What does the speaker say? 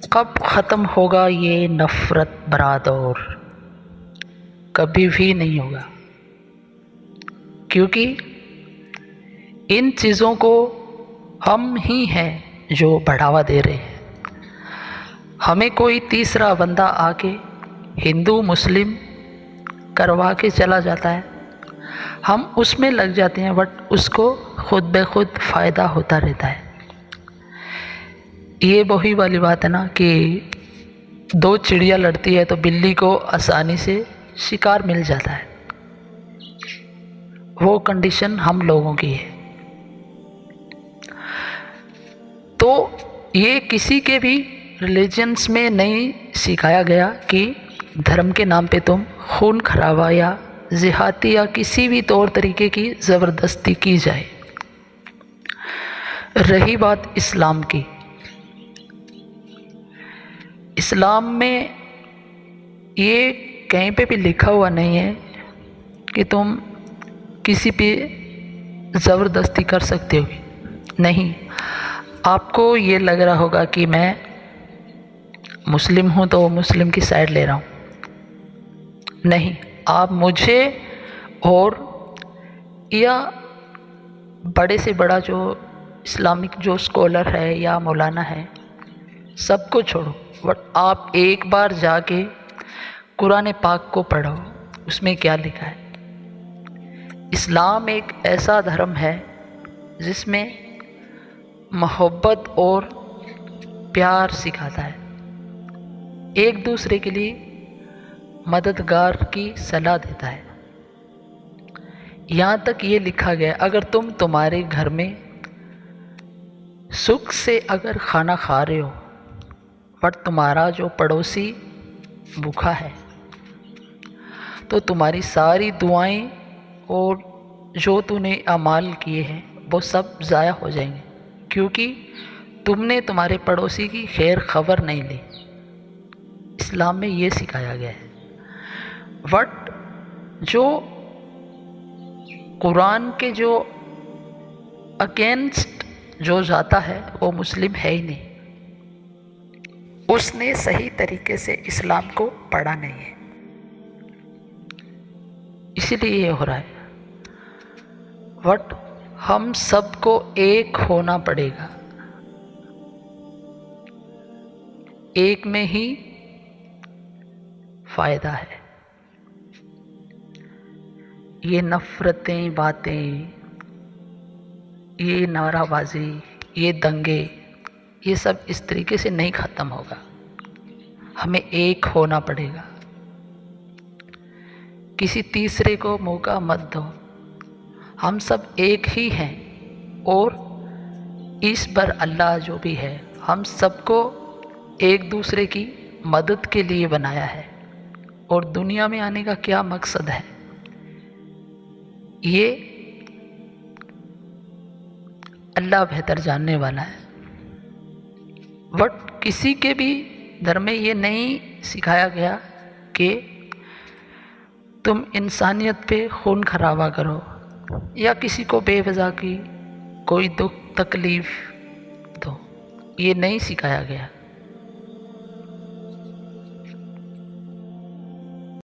کب ختم ہوگا یہ نفرت برا دور؟ کبھی بھی نہیں ہوگا، کیونکہ ان چیزوں کو ہم ہی ہیں جو بڑھاوا دے رہے ہیں۔ ہمیں کوئی تیسرا بندہ آ کے ہندو مسلم کروا کے چلا جاتا ہے، ہم اس میں لگ جاتے ہیں، بٹ اس کو خود بے خود فائدہ ہوتا رہتا ہے۔ یہ وہی والی بات ہے نا کہ دو چڑیا لڑتی ہے تو بلی کو آسانی سے شکار مل جاتا ہے، وہ کنڈیشن ہم لوگوں کی ہے۔ تو یہ کسی کے بھی ریلیجنس میں نہیں سکھایا گیا کہ دھرم کے نام پہ تم خون خرابہ یا ذہاتی یا کسی بھی طور طریقے کی زبردستی کی جائے۔ رہی بات اسلام کی، اسلام میں یہ کہیں پہ بھی لکھا ہوا نہیں ہے کہ تم کسی پہ زبردستی کر سکتے ہو۔ نہیں، آپ کو یہ لگ رہا ہوگا کہ میں مسلم ہوں تو مسلم کی سائڈ لے رہا ہوں، نہیں، آپ مجھے اور یا بڑے سے بڑا جو اسلامک جو اسکالر ہے یا مولانا ہے سب کو چھوڑو، بٹ آپ ایک بار جا کے قرآن پاک کو پڑھو، اس میں کیا لکھا ہے۔ اسلام ایک ایسا دھرم ہے جس میں محبت اور پیار سکھاتا ہے، ایک دوسرے کے لیے مددگار کی صلاح دیتا ہے۔ یہاں تک یہ لکھا گیا اگر تم تمہارے گھر میں سکھ سے اگر کھانا کھا رہے ہو بٹ تمہارا جو پڑوسی بھوکا ہے تو تمہاری ساری دعائیں اور جو تو نے اعمال کیے ہیں وہ سب ضائع ہو جائیں گے، کیونکہ تم نے تمہارے پڑوسی کی خیر خبر نہیں لی۔ اسلام میں یہ سکھایا گیا ہے، بٹ جو قرآن کے جو اگینسٹ جو جاتا ہے وہ مسلم ہے ہی نہیں، اس نے صحیح طریقے سے اسلام کو پڑھا نہیں ہے، اسی لیے یہ ہو رہا ہے۔ بٹ ہم سب کو ایک ہونا پڑے گا، ایک میں ہی فائدہ ہے۔ یہ نفرتیں باتیں، یہ نعرہ بازی، یہ دنگے، یہ سب اس طریقے سے نہیں ختم ہوگا، ہمیں ایک ہونا پڑے گا۔ کسی تیسرے کو موقع مت دو، ہم سب ایک ہی ہیں، اور اس پر اللہ جو بھی ہے ہم سب کو ایک دوسرے کی مدد کے لیے بنایا ہے، اور دنیا میں آنے کا کیا مقصد ہے یہ اللہ بہتر جاننے والا ہے۔ بٹ کسی کے بھی دھرم میں یہ نہیں سکھایا گیا کہ تم انسانیت پہ خون خرابہ کرو یا کسی کو بے وجہ کی کوئی دکھ تکلیف دو، یہ نہیں سکھایا گیا۔